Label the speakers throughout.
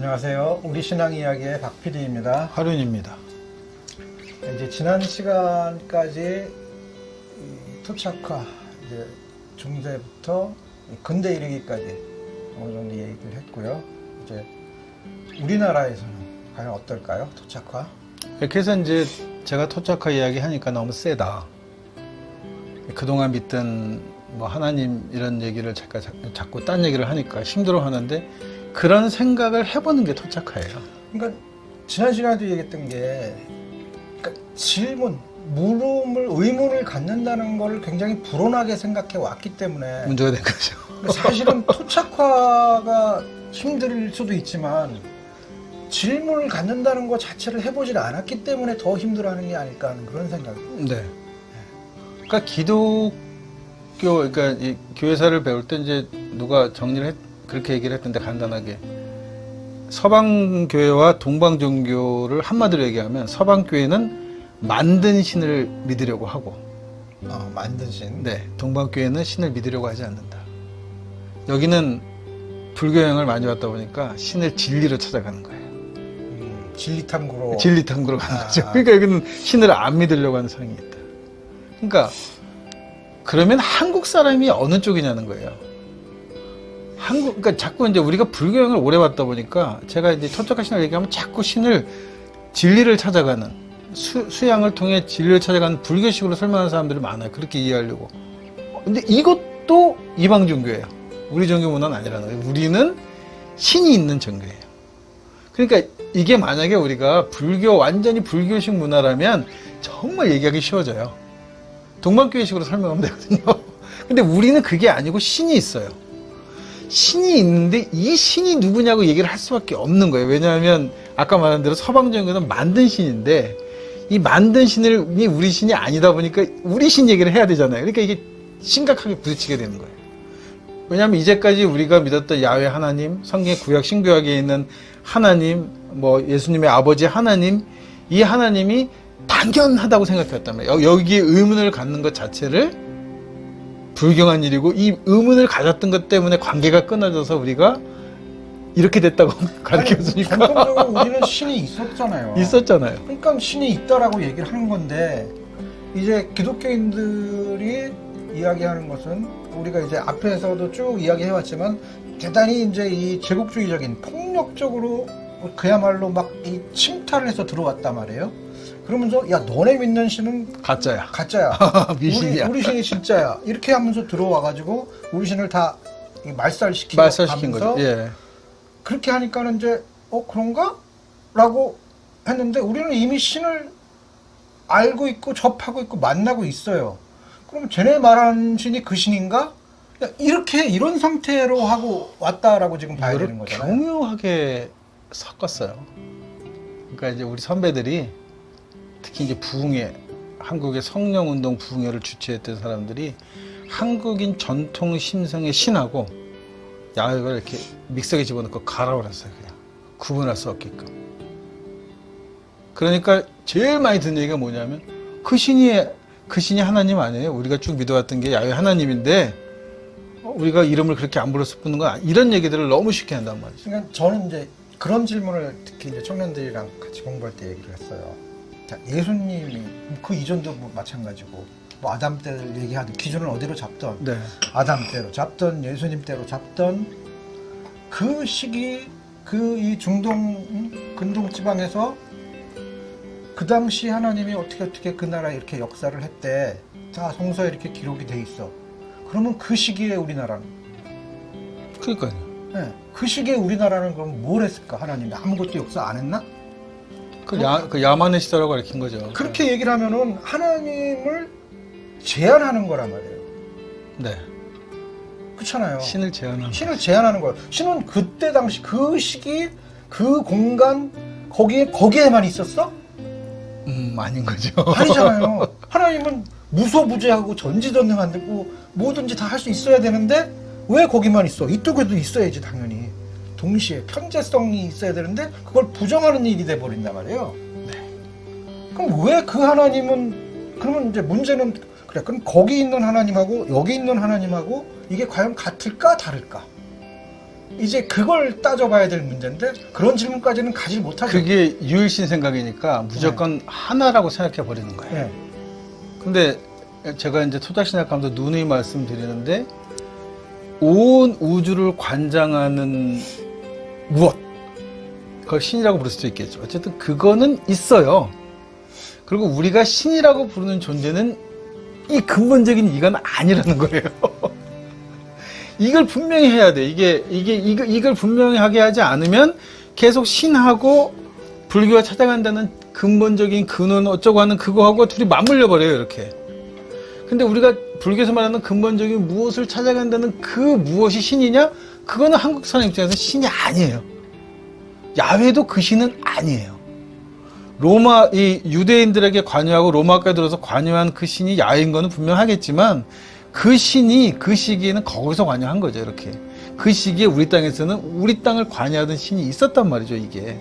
Speaker 1: 안녕하세요. 우리 신앙 이야기의 박 PD입니다.
Speaker 2: 하륜입니다.
Speaker 1: 이제 지난 시간까지 토착화 이제 중세부터 근대 이르기까지 어느 정도 얘기를 했고요. 이제 우리나라에서는 과연 어떨까요? 토착화?
Speaker 2: 그래서 이제 제가 토착화 이야기 하니까 너무 세다. 그동안 믿던 뭐 하나님 이런 얘기를 자꾸 딴 얘기를 하니까 힘들어 하는데 그런 생각을 해보는 게 토착화예요.
Speaker 1: 그러니까 지난 시간에도 얘기했던 게 그러니까 질문, 물음을 의문을 갖는다는 걸 굉장히 불온하게 생각해 왔기 때문에
Speaker 2: 문제가 된 거죠.
Speaker 1: 그러니까 사실은 토착화가 힘들 수도 있지만 질문을 갖는다는 것 자체를 해보질 않았기 때문에 더 힘들어하는 게 아닐까 하는 그런 생각이.
Speaker 2: 네. 그러니까 기독교, 그러니까 이 교회사를 배울 때 이제 누가 그렇게 얘기를 했던데 간단하게 서방 교회와 동방 종교를 한마디로 얘기하면 서방 교회는 만든 신을 믿으려고 하고,
Speaker 1: 만든 신.
Speaker 2: 네, 동방 교회는 신을 믿으려고 하지 않는다. 여기는 불교형을 많이 왔다 보니까 신을 진리로 찾아가는 거예요.
Speaker 1: 진리탐구로.
Speaker 2: 진리탐구로 가는 거죠. 그러니까 여기는 신을 안 믿으려고 하는 성이 있다. 그러니까 그러면 한국 사람이 어느 쪽이냐는 거예요. 그러니까 자꾸 이제 우리가 불교형을 오래 왔다 보니까 제가 이제 토착화 신을 얘기하면 자꾸 신을 진리를 찾아가는 수양을 통해 진리를 찾아가는 불교식으로 설명하는 사람들이 많아요. 그렇게 이해하려고. 근데 이것도 이방 종교예요. 우리 종교 문화는 아니라는 거예요. 우리는 신이 있는 종교예요. 그러니까 이게 만약에 우리가 완전히 불교식 문화라면 정말 얘기하기 쉬워져요. 동방교회식으로 설명하면 되거든요. 근데 우리는 그게 아니고 신이 있어요. 신이 있는데 이 신이 누구냐고 얘기를 할 수밖에 없는 거예요. 왜냐하면 아까 말한 대로 서방종교는 만든 신인데 이 만든 신이 우리 신이 아니다 보니까 우리 신 얘기를 해야 되잖아요. 그러니까 이게 심각하게 부딪히게 되는 거예요. 왜냐하면 이제까지 우리가 믿었던 야훼 하나님, 성경 구약 신구약에 있는 하나님, 뭐 예수님의 아버지 하나님, 이 하나님이 당연하다고 생각했단 말이에요. 여기에 의문을 갖는 것 자체를 불경한 일이고 이 의문을 가졌던 것 때문에 관계가 끊어져서 우리가 이렇게 됐다고 가르쳐주니까.
Speaker 1: 전통적으로 우리는 신이 있었잖아요.
Speaker 2: 있었잖아요.
Speaker 1: 그러니까 신이 있다라고 얘기를 하는 건데 이제 기독교인들이 이야기하는 것은 우리가 이제 앞에서도 쭉 이야기해왔지만 대단히 이제 이 제국주의적인 폭력적으로 그야말로 막 이 침탈을 해서 들어왔단 말이에요. 그러면서 야 너네 믿는 신은
Speaker 2: 가짜야. 미신이야.
Speaker 1: 우리 신이 진짜야. 이렇게 하면서 들어와가지고 우리 신을 다 말살시킨
Speaker 2: 거죠. 예.
Speaker 1: 그렇게 하니까는 이제 그런가? 라고 했는데 우리는 이미 신을 알고 있고 접하고 있고 만나고 있어요. 그럼 쟤네 말하는 신이 그 신인가? 이런 상태로 하고 왔다라고 지금 봐야 되는 거잖아요.
Speaker 2: 교묘하게 섞었어요. 그러니까 이제 우리 선배들이 특히 이제 부흥회, 한국의 성령운동 부흥회를 주최했던 사람들이 한국인 전통 심성의 신하고 야훼를 이렇게 믹서기에 집어넣고 갈아버렸어요. 그냥 구분할 수 없게끔. 그러니까 제일 많이 듣는 얘기가 뭐냐면 그 신이 하나님 아니에요? 우리가 쭉 믿어왔던 게 야훼 하나님인데 우리가 이름을 그렇게 안 불렀을 뿐인 건 이런 얘기들을 너무 쉽게 한단 말이죠.
Speaker 1: 그러니까 저는 이제 그런 질문을 특히 이제 청년들이랑 같이 공부할 때 얘기를 했어요. 자, 예수님이 그 이전도 뭐 마찬가지고 뭐 아담 때를 얘기하든 기준을 어디로 잡던
Speaker 2: 네.
Speaker 1: 아담 때로 잡던 예수님 때로 잡던 그 시기 이 중동 근동 지방에서 그 당시 하나님이 어떻게 그 나라에 이렇게 역사를 했대. 자 성서에 이렇게 기록이 돼 있어. 그러면 그 시기에 우리나라는
Speaker 2: 그러니까요.
Speaker 1: 네, 그 시기에 우리나라는 그럼 뭘 했을까? 하나님이 아무것도 역사 안 했나?
Speaker 2: 그 야만의 시대라고 가르친 거죠.
Speaker 1: 그렇게 얘기를 하면은 하나님을 제한하는 거란 말이에요.
Speaker 2: 네.
Speaker 1: 그렇잖아요.
Speaker 2: 신을
Speaker 1: 제한하는 거예요. 신은 그때 당시 그 시기 그 공간 거기에만 있었어?
Speaker 2: 아닌 거죠.
Speaker 1: 아니잖아요. 하나님은 무소부재하고 전지전능한데고 뭐든지 다 할 수 있어야 되는데 왜 거기만 있어? 이쪽에도 있어야지 당연히. 동시에 편재성이 있어야 되는데 그걸 부정하는 일이 돼 버린단 말이에요.
Speaker 2: 네.
Speaker 1: 그럼 왜 그 하나님은 그러면 이제 문제는 그래. 그럼 거기 있는 하나님하고 여기 있는 하나님하고 이게 과연 같을까 다를까? 이제 그걸 따져봐야 될 문제인데 그런 질문까지는 가지 못하죠.
Speaker 2: 그게 유일신 생각이니까 무조건 하나라고 생각해 버리는 거예요.
Speaker 1: 네.
Speaker 2: 근데 제가 이제 토닥신약하면서 누누이 말씀드리는데 온 우주를 관장하는 무엇, 그걸 신이라고 부를 수도 있겠죠. 어쨌든 그거는 있어요. 그리고 우리가 신이라고 부르는 존재는 이 근본적인 이건 아니라는 거예요. 이걸 분명히 해야 돼. 이걸 분명히 하게 하지 않으면 계속 신하고 불교가 찾아간다는 근본적인 근원 어쩌고 하는 그거하고 둘이 맞물려 버려요, 이렇게. 근데 우리가 불교에서 말하는 근본적인 무엇을 찾아간다는 그 무엇이 신이냐? 그거는 한국 사람 입장에서 신이 아니에요. 야훼도 그 신은 아니에요. 이 유대인들에게 관여하고 로마까지 들어서 관여한 그 신이 야훼인 거는 분명하겠지만 그 신이 그 시기에는 거기서 관여한 거죠, 이렇게. 그 시기에 우리 땅에서는 우리 땅을 관여하던 신이 있었단 말이죠, 이게.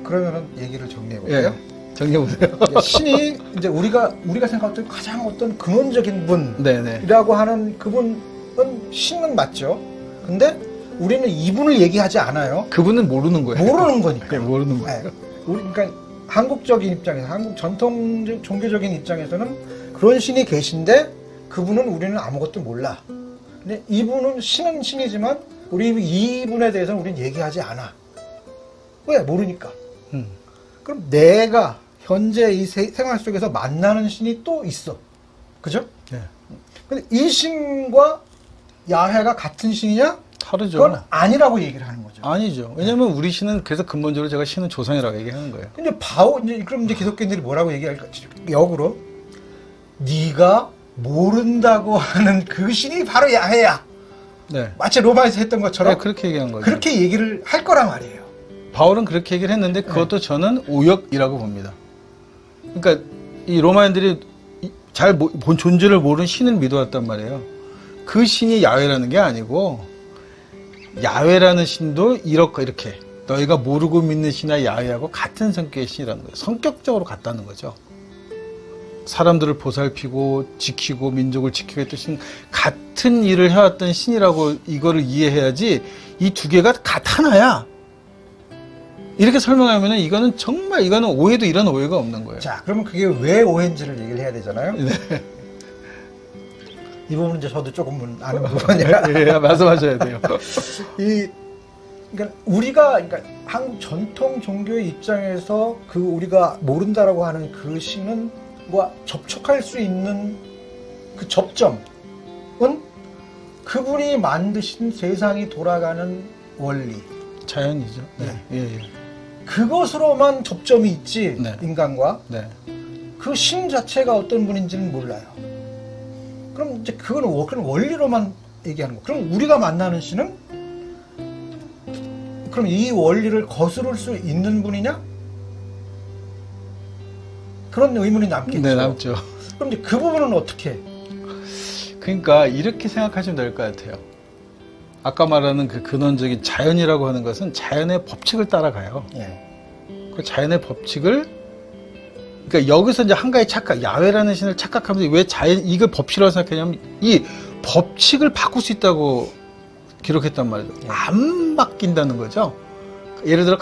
Speaker 1: 그러면은 얘기를 정리해 볼게요.
Speaker 2: 정리해 보세요.
Speaker 1: 신이 이제 우리가 생각했던 가장 어떤 근원적인 분이라고
Speaker 2: 네네.
Speaker 1: 하는 그분은 신은 맞죠. 근데 우리는 이분을 얘기하지 않아요.
Speaker 2: 그분은 모르는 거예요.
Speaker 1: 모르는 거니까.
Speaker 2: 네, 모르는 거예요.
Speaker 1: 네. 그러니까 한국적인 입장에서, 한국 전통 종교적인 입장에서는 그런 신이 계신데 그분은 우리는 아무것도 몰라. 근데 이분은 신은 신이지만 우리 이분에 대해서는 우리는 얘기하지 않아. 왜? 모르니까. 그럼 내가 현재 이 생활 속에서 만나는 신이 또 있어. 그죠?
Speaker 2: 네.
Speaker 1: 근데 이 신과 야훼가 같은 신이냐?
Speaker 2: 다르죠.
Speaker 1: 그건 아니라고 얘기를 하는 거죠.
Speaker 2: 아니죠. 왜냐면 우리 신은 그래서 근본적으로 제가 신은 조상이라고 얘기하는 거예요.
Speaker 1: 근데 그럼 이제 기독교인들이 뭐라고 얘기할까? 역으로 네가 모른다고 하는 그 신이 바로 야훼야.
Speaker 2: 네.
Speaker 1: 마치 로마에서 했던 것처럼
Speaker 2: 네, 그렇게 얘기한 거죠.
Speaker 1: 그렇게 얘기를 할 거란 말이에요.
Speaker 2: 바울은 그렇게 얘기를 했는데 그것도 저는 오역이라고 봅니다. 그러니까 이 로마인들이 잘 본 존재를 모르는 신을 믿어왔단 말이에요. 그 신이 야훼라는 게 아니고 야훼라는 신도 이렇게 너희가 모르고 믿는 신이나 야훼하고 같은 성격의 신이라는 거예요. 성격적으로 같다는 거죠. 사람들을 보살피고 지키고 민족을 지키고 했던 신, 같은 일을 해왔던 신이라고 이거를 이해해야지 이 두 개가 하나야. 이렇게 설명하면은 이거는 오해도 이런 오해가 없는 거예요.
Speaker 1: 자, 그러면 그게 왜 오해인지를 얘기를 해야 되잖아요.
Speaker 2: 네.
Speaker 1: 이 부분은 이제 저도 조금 아는 부분이라.
Speaker 2: 예, 말씀하셔야 돼요.
Speaker 1: 그러니까 한국 전통 종교의 입장에서 그 우리가 모른다라고 하는 그 신은 뭐 접촉할 수 있는 그 접점은 그분이 만드신 세상이 돌아가는 원리.
Speaker 2: 자연이죠. 네.
Speaker 1: 네.
Speaker 2: 예.
Speaker 1: 그것으로만 접점이 있지,
Speaker 2: 네.
Speaker 1: 인간과.
Speaker 2: 네.
Speaker 1: 그 신 자체가 어떤 분인지는 몰라요. 그럼 이제 그건 원리로만 얘기하는 거. 그럼 우리가 만나는 신은 그럼 이 원리를 거스를 수 있는 분이냐? 그런 의문이 남겠죠.
Speaker 2: 네, 남죠.
Speaker 1: 그럼 이제 그 부분은 어떻게 해?
Speaker 2: 그러니까 이렇게 생각하시면 될 것 같아요. 아까 말하는 그 근원적인 자연이라고 하는 것은 자연의 법칙을 따라가요.
Speaker 1: 예.
Speaker 2: 그 자연의 법칙을, 그러니까 여기서 이제 한 가지 야훼라는 신을 착각하면서 왜 이걸 법칙이라고 생각하냐면 이 법칙을 바꿀 수 있다고 기록했단 말이죠.
Speaker 1: 예.
Speaker 2: 안 바뀐다는 거죠. 예를 들어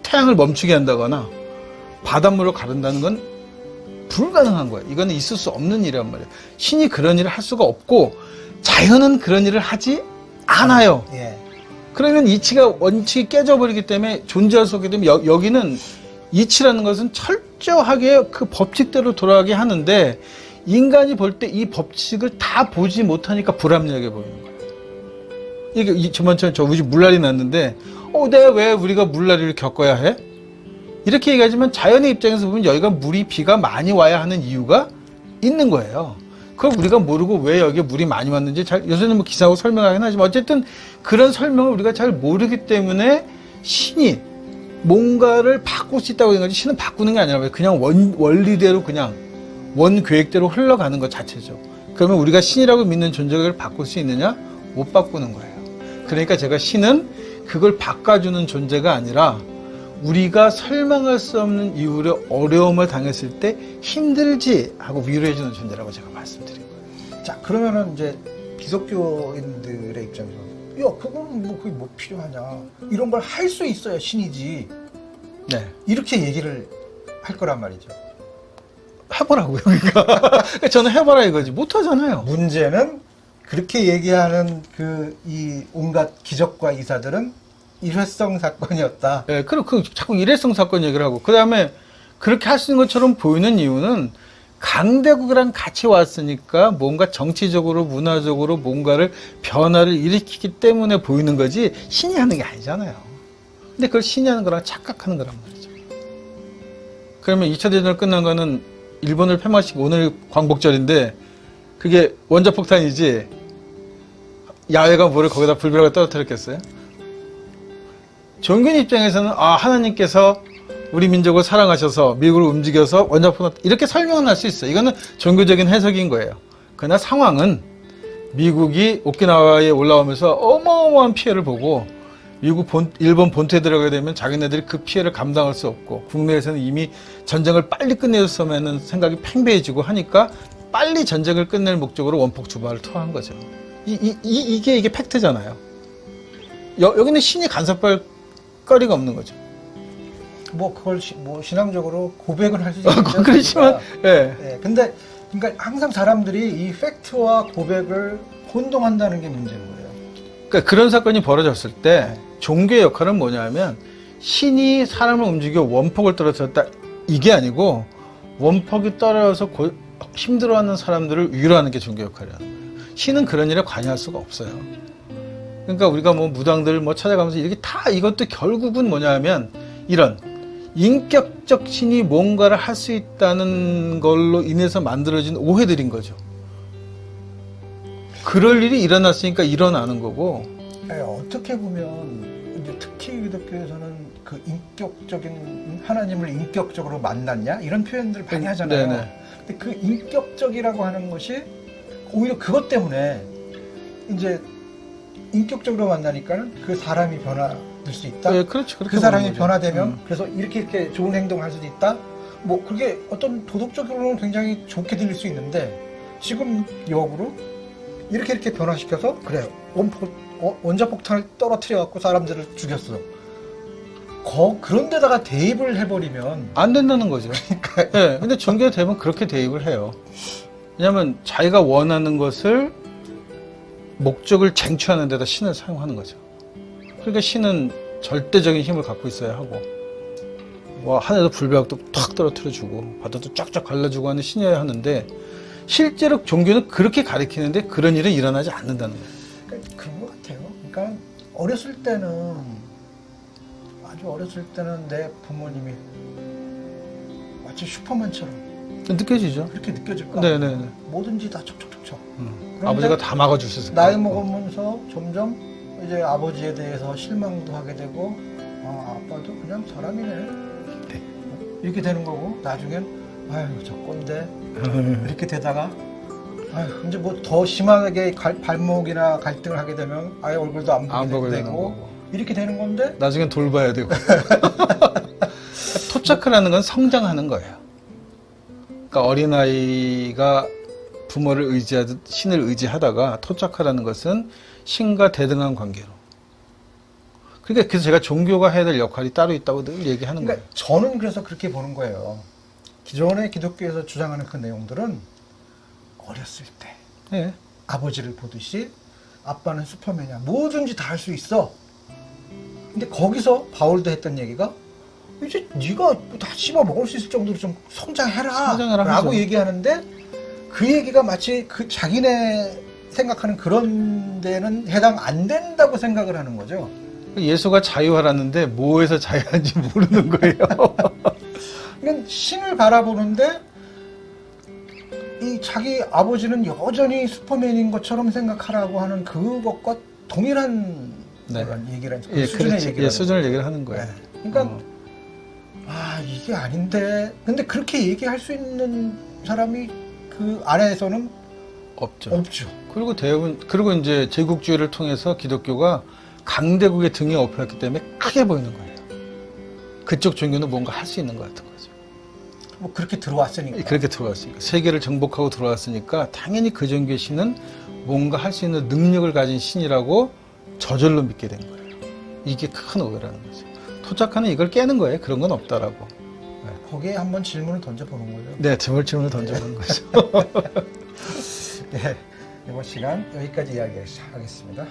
Speaker 2: 태양을 멈추게 한다거나 바닷물을 가른다는 건 불가능한 거예요. 이거는 있을 수 없는 일이란 말이에요. 신이 그런 일을 할 수가 없고 자연은 그런 일을 하지 않아요.
Speaker 1: 예.
Speaker 2: 그러면 원칙이 깨져버리기 때문에 존재할 수 없기 때문에 여기는 이치라는 것은 철저하게 그 법칙대로 돌아가게 하는데 인간이 볼 때 이 법칙을 다 보지 못하니까 불합리하게 보이는 거예요. 이게 저번처럼 저 우주 물난리 났는데 내가 왜 우리가 물난리를 겪어야 해? 이렇게 얘기하지만 자연의 입장에서 보면 여기가 비가 많이 와야 하는 이유가 있는 거예요. 그걸 우리가 모르고 왜 여기에 물이 많이 왔는지 요새는 뭐 기사하고 설명하긴 하지만 어쨌든 그런 설명을 우리가 잘 모르기 때문에 신이 뭔가를 바꿀 수 있다고 하는 거지 신은 바꾸는 게 아니라 그냥 원리대로 그냥 원계획대로 흘러가는 것 자체죠. 그러면 우리가 신이라고 믿는 존재를 바꿀 수 있느냐? 못 바꾸는 거예요. 그러니까 제가 신은 그걸 바꿔주는 존재가 아니라 우리가 설명할 수 없는 이유로 어려움을 당했을 때 힘들지 하고 위로해주는 존재라고 제가 말씀드린 거예요.
Speaker 1: 자, 그러면은 이제 기독교인들의 입장에서 그거는 뭐 그게 뭐 필요하냐. 이런 걸 할 수 있어야 신이지.
Speaker 2: 네.
Speaker 1: 이렇게 얘기를 할 거란 말이죠.
Speaker 2: 해보라고요. 그러니까 저는 해봐라 이거지. 못하잖아요.
Speaker 1: 문제는 그렇게 얘기하는 이 온갖 기적과 이사들은 일회성 사건이었다.
Speaker 2: 예, 그리고 자꾸 일회성 사건 얘기를 하고, 그 다음에 그렇게 할 수 있는 것처럼 보이는 이유는 강대국이랑 같이 왔으니까 뭔가 정치적으로, 문화적으로 뭔가를 변화를 일으키기 때문에 보이는 거지, 신이 하는 게 아니잖아요. 근데 그걸 신이 하는 거랑 착각하는 거란 말이죠. 그러면 2차 대전을 끝난 거는 일본을 폐마시키고 오늘 광복절인데, 그게 원자폭탄이지, 야외가 뭐를 거기다 불벼락을 떨어뜨렸겠어요? 종교인 입장에서는 하나님께서 우리 민족을 사랑하셔서 미국을 움직여서 원자폭탄 이렇게 설명은 할 수 있어요. 이거는 종교적인 해석인 거예요. 그러나 상황은 미국이 오키나와에 올라오면서 어마어마한 피해를 보고 일본 본토에 들어가게 되면 자기네들이 그 피해를 감당할 수 없고 국내에서는 이미 전쟁을 빨리 끝내줬으면 생각이 팽배해지고 하니까 빨리 전쟁을 끝낼 목적으로 원폭 주발을 투하한 거죠. 이게 팩트잖아요. 여기는 신이 간섭할 거리가 없는 거죠.
Speaker 1: 뭐 그걸 신앙적으로 고백을 할 수 있는
Speaker 2: 그렇지만, 예.
Speaker 1: 예. 근데 그러니까 항상 사람들이 이 팩트와 고백을 혼동한다는 게 문제인 거예요.
Speaker 2: 그러니까 그런 사건이 벌어졌을 때 종교의 역할은 뭐냐면 신이 사람을 움직여 원폭을 떨어뜨렸다 이게 아니고 원폭이 떨어져서 힘들어하는 사람들을 위로하는 게 종교 역할이라는 거예요. 신은 그런 일에 관여할 수가 없어요. 그러니까 우리가 뭐 무당들 찾아가면서 이렇게 다 이것도 결국은 뭐냐면 이런 인격적 신이 뭔가를 할 수 있다는 걸로 인해서 만들어진 오해들인 거죠. 그럴 일이 일어났으니까 일어나는 거고.
Speaker 1: 어떻게 보면 이제 특히 기독교에서는 그 인격적인 하나님을 인격적으로 만났냐 이런 표현들을 많이 하잖아요.
Speaker 2: 네네.
Speaker 1: 근데 그 인격적이라고 하는 것이 오히려 그것 때문에 이제 인격적으로 만나니까는 그 사람이 변화될 수 있다.
Speaker 2: 네, 그렇죠.
Speaker 1: 그 사람이 변화되면 그래서 이렇게 좋은 행동을 할 수도 있다. 뭐 그게 어떤 도덕적으로는 굉장히 좋게 들릴 수 있는데 지금 역으로 이렇게 변화시켜서 그래요. 원자폭탄을 떨어뜨려 갖고 사람들을 죽였어. 그런 데다가 대입을 해버리면
Speaker 2: 안 된다는 거죠. 네, 근데 종교 대부분 그렇게 대입을 해요. 왜냐하면 자기가 원하는 것을 목적을 쟁취하는 데다 신을 사용하는 거죠. 그러니까 신은 절대적인 힘을 갖고 있어야 하고 하늘에도 불벼락도 탁 떨어뜨려주고 바다도 쫙쫙 갈라주고 하는 신이어야 하는데 실제로 종교는 그렇게 가리키는데 그런 일은 일어나지 않는다는 거예요.
Speaker 1: 그러니까 그런 것 같아요. 그러니까 아주 어렸을 때는 내 부모님이 마치 슈퍼맨처럼
Speaker 2: 느껴지죠?
Speaker 1: 그렇게 느껴질 거야.
Speaker 2: 네네네.
Speaker 1: 뭐든지 다 척척척척.
Speaker 2: 아버지가 다 막아주셨을 거예요.
Speaker 1: 나이 먹으면서 점점 이제 아버지에 대해서 실망도 하게 되고 아빠도 그냥 사람이네.
Speaker 2: 네.
Speaker 1: 이렇게 되는 거고 나중엔 아유 저 꼰대 이렇게 되다가 아유 이제 뭐 더 심하게 발목이나 갈등을 하게 되면 아예 얼굴도 안 보게 되고 이렇게 되는 건데
Speaker 2: 나중엔 돌봐야 되고. 토착하라는 건 성장하는 거예요. 그러니까 어린아이가 부모를 의지하듯 신을 의지하다가 토착하라는 것은 신과 대등한 관계로. 그러니까 그래서 제가 종교가 해야 될 역할이 따로 있다고 늘 얘기하는
Speaker 1: 그러니까
Speaker 2: 거예요.
Speaker 1: 저는 그래서 그렇게 보는 거예요. 기존의 기독교에서 주장하는 그 내용들은 어렸을 때
Speaker 2: 네.
Speaker 1: 아버지를 보듯이 아빠는 슈퍼맨이야. 뭐든지 다 할 수 있어. 근데 거기서 바울도 했던 얘기가 이제 네가 다 씹어 먹을 수 있을 정도로 좀 성장해라 라고
Speaker 2: 하죠.
Speaker 1: 얘기하는데 그 얘기가 마치 그 자기네 생각하는 그런 데는 해당 안 된다고 생각을 하는 거죠.
Speaker 2: 예수가 자유하라는데 뭐에서 자유한지 모르는 거예요.
Speaker 1: 그러니까 신을 바라보는데 이 자기 아버지는 여전히 슈퍼맨인 것처럼 생각하라고 하는 그것과 동일한 얘기를
Speaker 2: 예,
Speaker 1: 수준의 얘기를
Speaker 2: 수준을 얘기를 하는 거예요.
Speaker 1: 네. 그러니까 이게 아닌데 근데 그렇게 얘기할 수 있는 사람이 그 안에서는
Speaker 2: 없죠.
Speaker 1: 없죠.
Speaker 2: 그리고 이제 제국주의를 통해서 기독교가 강대국의 등에 업혀왔기 때문에 크게 보이는 거예요. 그쪽 종교는 뭔가 할 수 있는 것 같은 거죠.
Speaker 1: 뭐 그렇게 들어왔으니까.
Speaker 2: 그렇게 들어왔으니까. 세계를 정복하고 들어왔으니까 당연히 그 종교의 신은 뭔가 할 수 있는 능력을 가진 신이라고 저절로 믿게 된 거예요. 이게 큰 오해라는 거죠. 토착하는 이걸 깨는 거예요. 그런 건 없다라고.
Speaker 1: 거기에 한번 질문을 던져보는 거죠.
Speaker 2: 네, 질문을 던져보는 거죠.
Speaker 1: 네, 이번 시간 여기까지 이야기하겠습니다.